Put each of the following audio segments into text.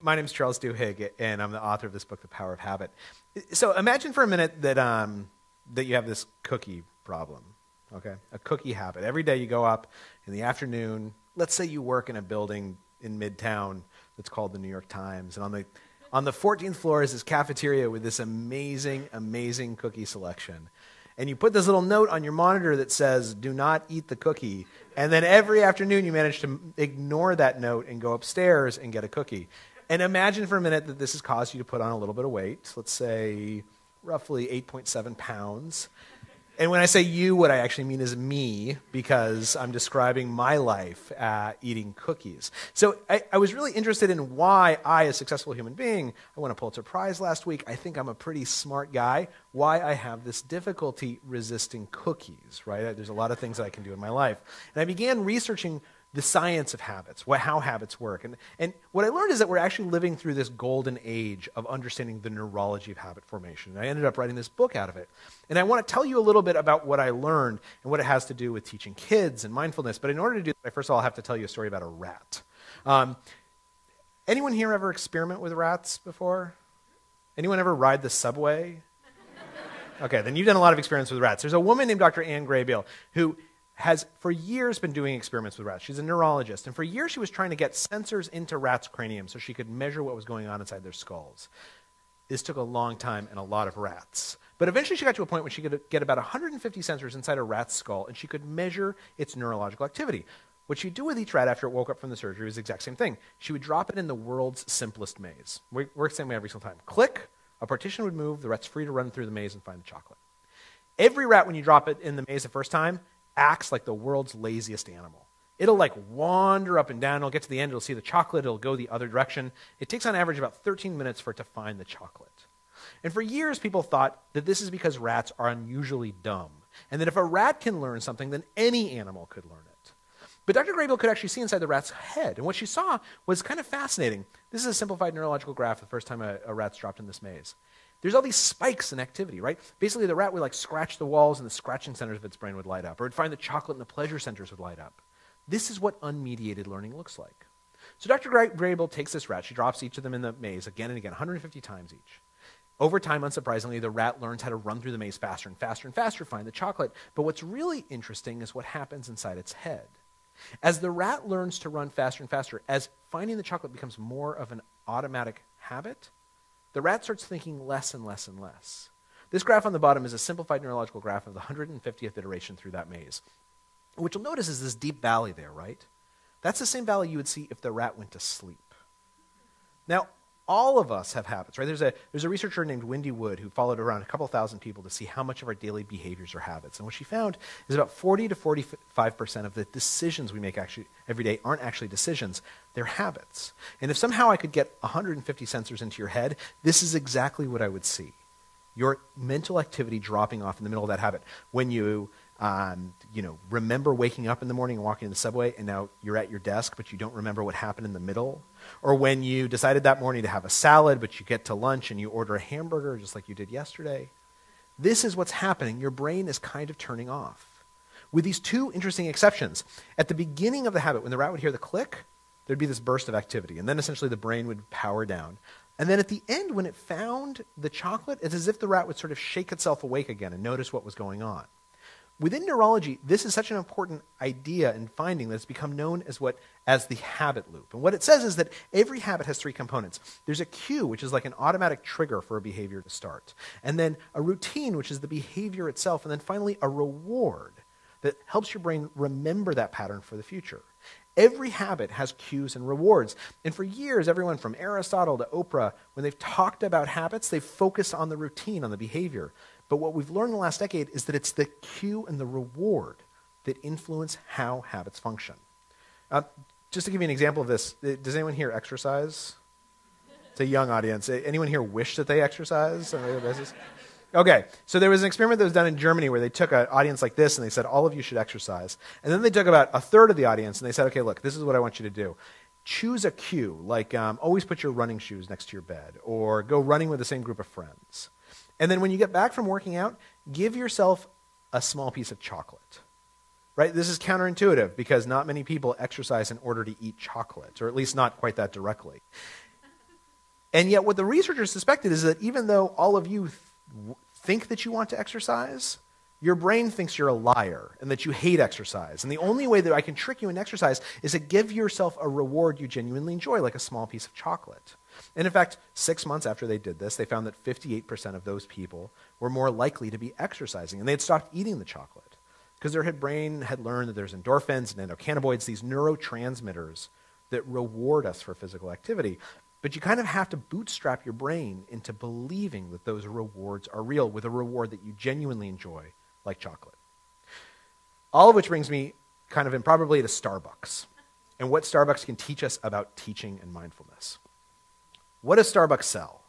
My name is Charles Duhigg, and I'm the author of this book, The Power of Habit. So imagine for a minute that you have this cookie problem, okay? A cookie habit. Every day you go up in the afternoon. Let's say you work in a building in Midtown that's called the New York Times, and on the 14th floor is this cafeteria with this amazing, amazing cookie selection. And you put this little note on your monitor that says, "Do not eat the cookie." And then every afternoon you manage to ignore that note and go upstairs and get a cookie. And imagine for a minute that this has caused you to put on a little bit of weight, let's say roughly 8.7 pounds. And when I say you, what I actually mean is me, because I'm describing my life eating cookies. So I was really interested in why I, a successful human being, I won a Pulitzer Prize last week, I think I'm a pretty smart guy, why I have this difficulty resisting cookies, right? There's a lot of things that I can do in my life. And I began researching the science of habits, how habits work. And what I learned is that we're actually living through this golden age of understanding the neurology of habit formation. And I ended up writing this book out of it. And I want to tell you a little bit about what I learned and what it has to do with teaching kids and mindfulness. But in order to do that, first of all, I'll have to tell you a story about a rat. Anyone here ever experiment with rats before? Anyone ever ride the subway? Okay, then you've done a lot of experience with rats. There's a woman named Dr. Anne Graybill who has for years been doing experiments with rats. She's a neurologist, and for years she was trying to get sensors into rats' cranium so she could measure what was going on inside their skulls. This took a long time and a lot of rats. But eventually she got to a point when she could get about 150 sensors inside a rat's skull, and she could measure its neurological activity. What she'd do with each rat after it woke up from the surgery was the exact same thing. She would drop it in the world's simplest maze. Works the same way every single time. Click, a partition would move, the rat's free to run through the maze and find the chocolate. Every rat, when you drop it in the maze the first time, acts like the world's laziest animal. It'll like wander up and down. It'll get to the end. It'll see the chocolate. It'll go the other direction. It takes on average about 13 minutes for it to find the chocolate. And for years, people thought that this is because rats are unusually dumb, and that if a rat can learn something, then any animal could learn it. But Dr. Graybill could actually see inside the rat's head, and what she saw was kind of fascinating. This is a simplified neurological graph the first time a rat's dropped in this maze. There's all these spikes in activity, right? Basically, the rat would like scratch the walls and the scratching centers of its brain would light up, or it'd find the chocolate and the pleasure centers would light up. This is what unmediated learning looks like. So Dr. Graybill takes this rat, she drops each of them in the maze again and again, 150 times each. Over time, unsurprisingly, the rat learns how to run through the maze faster and faster and faster, find the chocolate. But what's really interesting is what happens inside its head. As the rat learns to run faster and faster, as finding the chocolate becomes more of an automatic habit, the rat starts thinking less and less and less. This graph on the bottom is a simplified neurological graph of the 150th iteration through that maze. What you'll notice is this deep valley there, right? That's the same valley you would see if the rat went to sleep. Now, all of us have habits, right? There's a researcher named Wendy Wood who followed around a couple thousand people to see how much of our daily behaviors are habits. And what she found is about 40 to 45% of the decisions we make actually every day aren't actually decisions, they're habits. And if somehow I could get 150 sensors into your head, this is exactly what I would see. Your mental activity dropping off in the middle of that habit. When you remember waking up in the morning and walking in the subway, and now you're at your desk, but you don't remember what happened in the middle. Or when you decided that morning to have a salad, but you get to lunch and you order a hamburger just like you did yesterday. This is what's happening. Your brain is kind of turning off. With these two interesting exceptions. At the beginning of the habit, when the rat would hear the click, there'd be this burst of activity, and then essentially the brain would power down. And then at the end, when it found the chocolate, it's as if the rat would sort of shake itself awake again and notice what was going on. Within neurology, this is such an important idea and finding that it's become known as the habit loop. And what it says is that every habit has three components. There's a cue, which is like an automatic trigger for a behavior to start. And then a routine, which is the behavior itself. And then finally, a reward that helps your brain remember that pattern for the future. Every habit has cues and rewards. And for years, everyone from Aristotle to Oprah, when they've talked about habits, they've focused on the routine, on the behavior. But what we've learned in the last decade is that it's the cue and the reward that influence how habits function. Just to give you an example of this, does anyone here exercise? It's a young audience. Anyone here wish that they exercise on a regular basis? Okay, so there was an experiment that was done in Germany where they took an audience like this and they said, all of you should exercise. And then they took about a third of the audience and they said, okay, look, this is what I want you to do. Choose a cue, like always put your running shoes next to your bed, or go running with the same group of friends. And then when you get back from working out, give yourself a small piece of chocolate. Right? This is counterintuitive because not many people exercise in order to eat chocolate, or at least not quite that directly. And yet what the researchers suspected is that even though all of you think that you want to exercise, your brain thinks you're a liar and that you hate exercise. And the only way that I can trick you into exercise is to give yourself a reward you genuinely enjoy, like a small piece of chocolate. And in fact, 6 months after they did this, they found that 58% of those people were more likely to be exercising, and they had stopped eating the chocolate because their brain had learned that there's endorphins and endocannabinoids, these neurotransmitters that reward us for physical activity. But you kind of have to bootstrap your brain into believing that those rewards are real with a reward that you genuinely enjoy, like chocolate. All of which brings me kind of improbably to Starbucks and what Starbucks can teach us about teaching and mindfulness. What does Starbucks sell?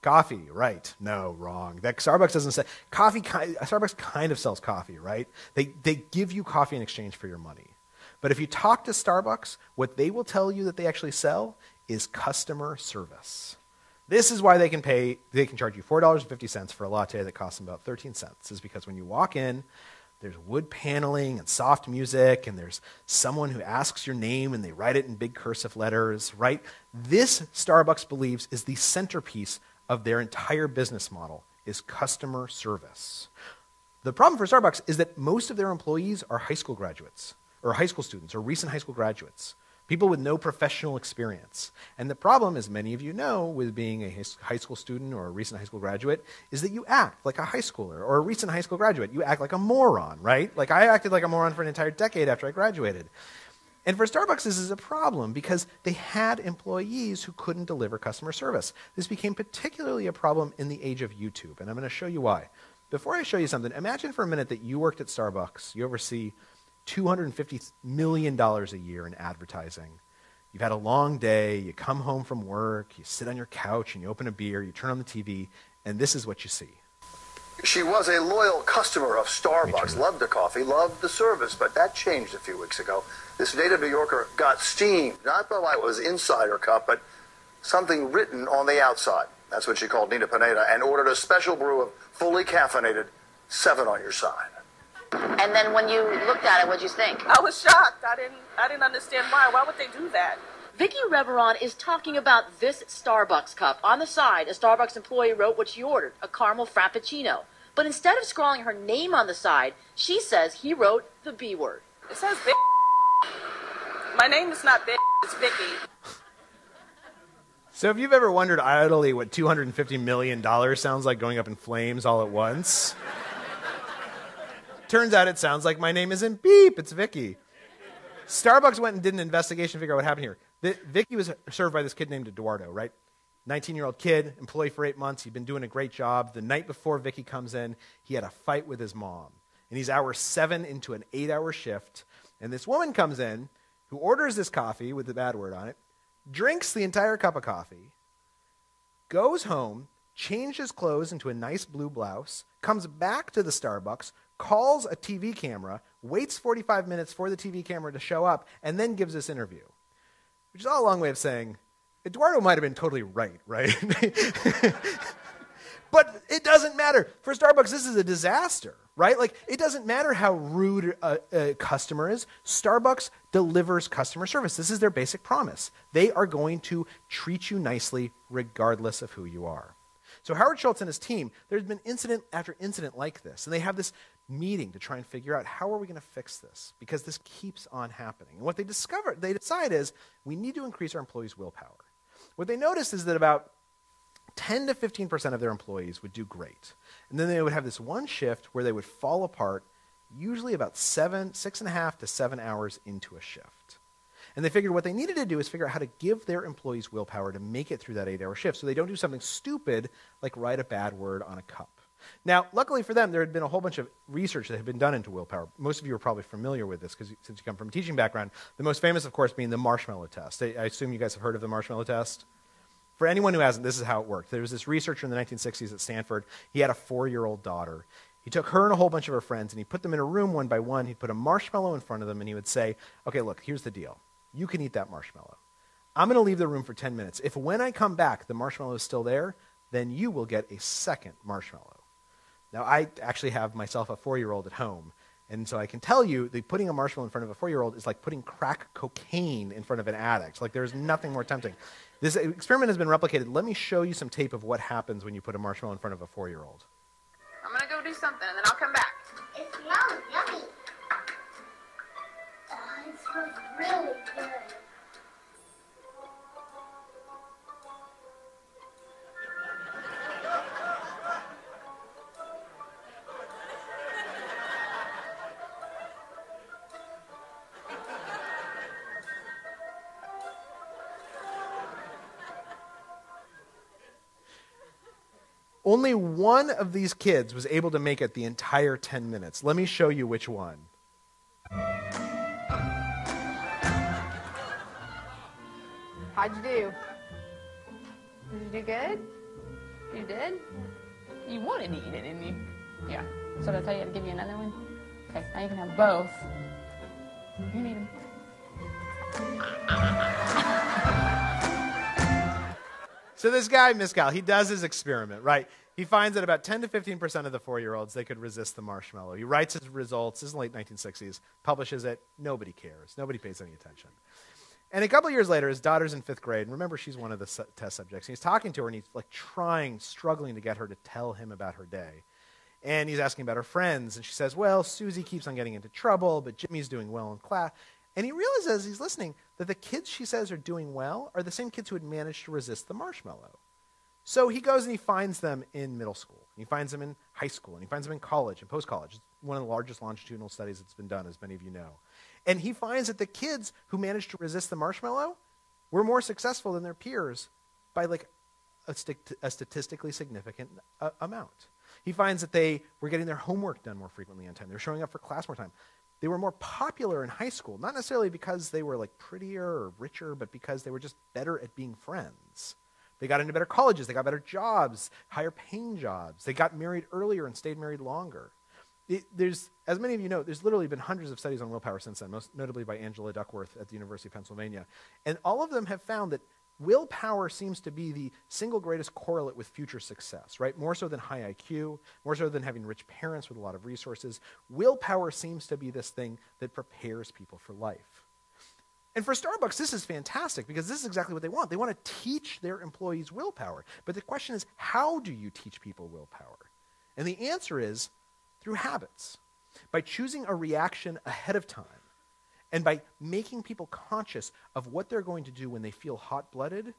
Coffee, right? No, wrong. That Starbucks doesn't sell coffee. Starbucks kind of sells coffee, right? They give you coffee in exchange for your money. But if you talk to Starbucks, what they will tell you that they actually sell is customer service. This is why they can charge you $4.50 for a latte that costs them about 13 cents, is because when you walk in, there's wood paneling and soft music, and there's someone who asks your name and they write it in big cursive letters, right? This, Starbucks believes, is the centerpiece of their entire business model, is customer service. The problem for Starbucks is that most of their employees are high school graduates, or high school students, or recent high school graduates. People with no professional experience. And the problem, as many of you know, with being a high school student or a recent high school graduate, is that you act like a high schooler or a recent high school graduate. You act like a moron, right? Like I acted like a moron for an entire decade after I graduated. And for Starbucks, this is a problem because they had employees who couldn't deliver customer service. This became particularly a problem in the age of YouTube, and I'm going to show you why. Before I show you something, imagine for a minute that you worked at Starbucks. You oversee $250 million a year in advertising. You've had a long day, you come home from work, you sit on your couch and you open a beer, you turn on the TV, and this is what you see. She was a loyal customer of Starbucks, loved the coffee, loved the service, but that changed a few weeks ago. This native New Yorker got steamed, not by what was inside her cup, but something written on the outside. That's what she called Nina Pineda, and ordered a special brew of fully caffeinated 7 on your side. And then when you looked at it, what'd you think? I was shocked. I didn't understand why. Why would they do that? Vicky Reveron is talking about this Starbucks cup. On the side, a Starbucks employee wrote what she ordered, a caramel frappuccino. But instead of scrawling her name on the side, she says he wrote the B word. It says Vic. My name is not Vic, it's Vicky. So if you've ever wondered idly what $250 million sounds like going up in flames all at once, turns out it sounds like my name isn't Beep, it's Vicky. Starbucks went and did an investigation to figure out what happened here. Vicky was served by this kid named Eduardo, right? 19-year-old kid, employee for 8 months. He'd been doing a great job. The night before Vicky comes in, he had a fight with his mom. And he's hour 7 into an 8-hour shift. And this woman comes in who orders this coffee with the bad word on it, drinks the entire cup of coffee, goes home, changes clothes into a nice blue blouse, comes back to the Starbucks, calls a TV camera, waits 45 minutes for the TV camera to show up, and then gives this interview. Which is all a long way of saying, Eduardo might have been totally right? But it doesn't matter. For Starbucks, this is a disaster, right? Like, it doesn't matter how rude a customer is. Starbucks delivers customer service. This is their basic promise. They are going to treat you nicely regardless of who you are. So Howard Schultz and his team, there's been incident after incident like this, and they have this meeting to try and figure out how are we going to fix this, because this keeps on happening. And what they decide is we need to increase our employees' willpower. What they noticed is that about 10 to 15% of their employees would do great. And then they would have this one shift where they would fall apart, usually about 6.5 to 7 hours into a shift. And they figured what they needed to do is figure out how to give their employees willpower to make it through that 8-hour shift so they don't do something stupid like write a bad word on a cup. Now, luckily for them, there had been a whole bunch of research that had been done into willpower. Most of you are probably familiar with this because since you come from a teaching background. The most famous, of course, being the Marshmallow Test. I assume you guys have heard of the Marshmallow Test. For anyone who hasn't, this is how it worked. There was this researcher in the 1960s at Stanford. He had a 4-year-old daughter. He took her and a whole bunch of her friends, and he put them in a room one by one. He'd put a marshmallow in front of them, and he would say, okay, look, here's the deal. You can eat that marshmallow. I'm going to leave the room for 10 minutes. If when I come back, the marshmallow is still there, then you will get a second marshmallow. Now, I actually have myself a 4-year-old at home, And so I can tell you that putting a marshmallow in front of a 4-year-old is like putting crack cocaine in front of an addict. Like there's nothing more tempting. This experiment has been replicated. Let me show you some tape of what happens when you put a marshmallow in front of a 4-year-old. I'm going to go do something, and then I'll come back. It smells yummy. Oh, it smells really good. Only one of these kids was able to make it the entire 10 minutes. Let me show you which one. How'd you do? Did you do good? You did? You wanted to eat it, didn't you? Yeah. So did I tell you to give you another one? Okay, now you can have both. You need them. So this guy, Miscal, he does his experiment, right? He finds that about 10 to 15% of the 4-year-olds, they could resist the marshmallow. He writes his results, this is the late 1960s, publishes it. Nobody cares. Nobody pays any attention. And a couple years later, his daughter's in 5th grade, and remember, she's one of the test subjects. And he's talking to her, and he's like struggling to get her to tell him about her day. And he's asking about her friends, and she says, well, Susie keeps on getting into trouble, but Jimmy's doing well in class. And he realizes as he's listening that the kids she says are doing well are the same kids who had managed to resist the marshmallow. So he goes and he finds them in middle school. He finds them in high school. And he finds them in college and post-college. It's one of the largest longitudinal studies that's been done, as many of you know. And he finds that the kids who managed to resist the marshmallow were more successful than their peers by like a statistically significant amount. He finds that they were getting their homework done more frequently on time. They were showing up for class more time. They were more popular in high school, not necessarily because they were like prettier or richer, but because they were just better at being friends. They got into better colleges, they got better jobs, higher paying jobs. They got married earlier and stayed married longer. There's, as many of you know, there's literally been hundreds of studies on willpower since then, most notably by Angela Duckworth at the University of Pennsylvania. And all of them have found that willpower seems to be the single greatest correlate with future success, right? More so than high IQ, more so than having rich parents with a lot of resources. Willpower seems to be this thing that prepares people for life. And for Starbucks, this is fantastic because this is exactly what they want. They want to teach their employees willpower. But the question is, how do you teach people willpower? And the answer is through habits, by choosing a reaction ahead of time, and by making people conscious of what they're going to do when they feel hot-blooded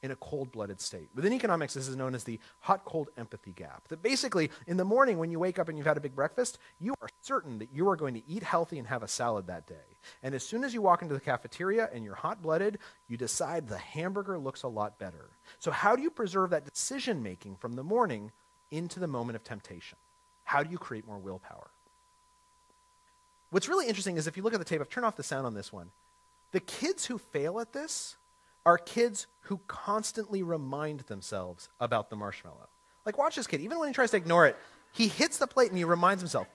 in a cold-blooded state. Within economics, this is known as the hot-cold empathy gap. That basically, in the morning when you wake up and you've had a big breakfast, you are certain that you are going to eat healthy and have a salad that day. And as soon as you walk into the cafeteria and you're hot-blooded, you decide the hamburger looks a lot better. So how do you preserve that decision-making from the morning into the moment of temptation? How do you create more willpower? What's really interesting is if you look at the tape, I've turned off the sound on this one. The kids who fail at this are kids who constantly remind themselves about the marshmallow. Like, watch this kid. Even when he tries to ignore it, he hits the plate and he reminds himself.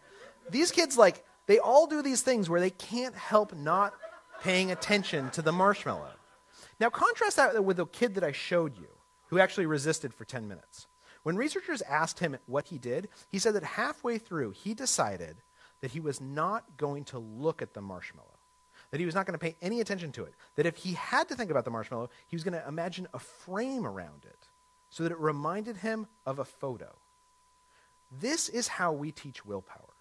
These kids, like, they all do these things where they can't help not paying attention to the marshmallow. Now, contrast that with the kid that I showed you, who actually resisted for 10 minutes. When researchers asked him what he did, he said that halfway through, he decided that he was not going to look at the marshmallow, that he was not going to pay any attention to it, that if he had to think about the marshmallow, he was going to imagine a frame around it so that it reminded him of a photo. This is how we teach willpower.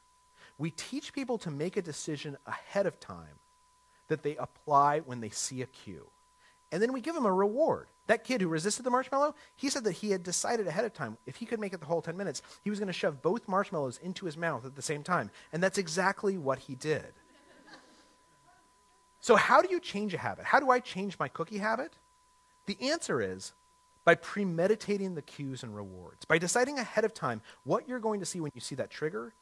We teach people to make a decision ahead of time that they apply when they see a cue. And then we give them a reward. That kid who resisted the marshmallow, he said that he had decided ahead of time, if he could make it the whole 10 minutes, he was going to shove both marshmallows into his mouth at the same time. And that's exactly what he did. So how do you change a habit? How do I change my cookie habit? The answer is by premeditating the cues and rewards, by deciding ahead of time what you're going to see when you see that trigger,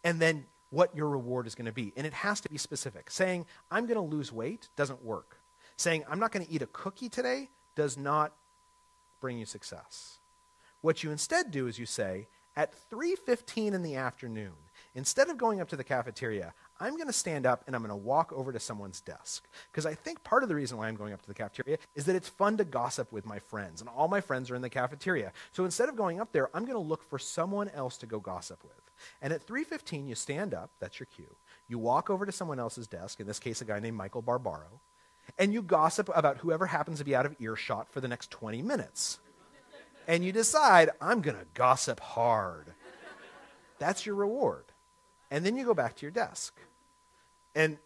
and then what your reward is going to be. And it has to be specific. Saying, I'm going to lose weight doesn't work. Saying, I'm not going to eat a cookie today does not bring you success. What you instead do is you say, at 3:15 in the afternoon, instead of going up to the cafeteria, I'm going to stand up and I'm going to walk over to someone's desk. Because I think part of the reason why I'm going up to the cafeteria is that it's fun to gossip with my friends, and all my friends are in the cafeteria. So instead of going up there, I'm going to look for someone else to go gossip with. And at 3:15, you stand up, that's your cue. You walk over to someone else's desk, in this case a guy named Michael Barbaro, and you gossip about whoever happens to be out of earshot for the next 20 minutes. And you decide, I'm going to gossip hard. That's your reward. And then you go back to your desk. And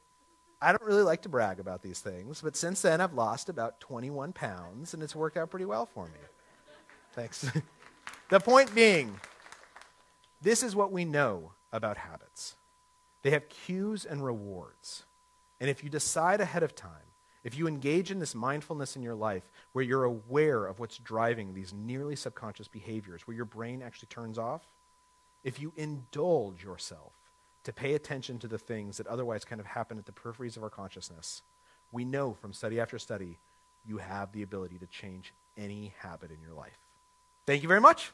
I don't really like to brag about these things, but since then I've lost about 21 pounds, and it's worked out pretty well for me. Thanks. The point being, this is what we know about habits. They have cues and rewards. And if you decide ahead of time, if you engage in this mindfulness in your life where you're aware of what's driving these nearly subconscious behaviors, where your brain actually turns off, if you indulge yourself to pay attention to the things that otherwise kind of happen at the peripheries of our consciousness, we know from study after study, you have the ability to change any habit in your life. Thank you very much.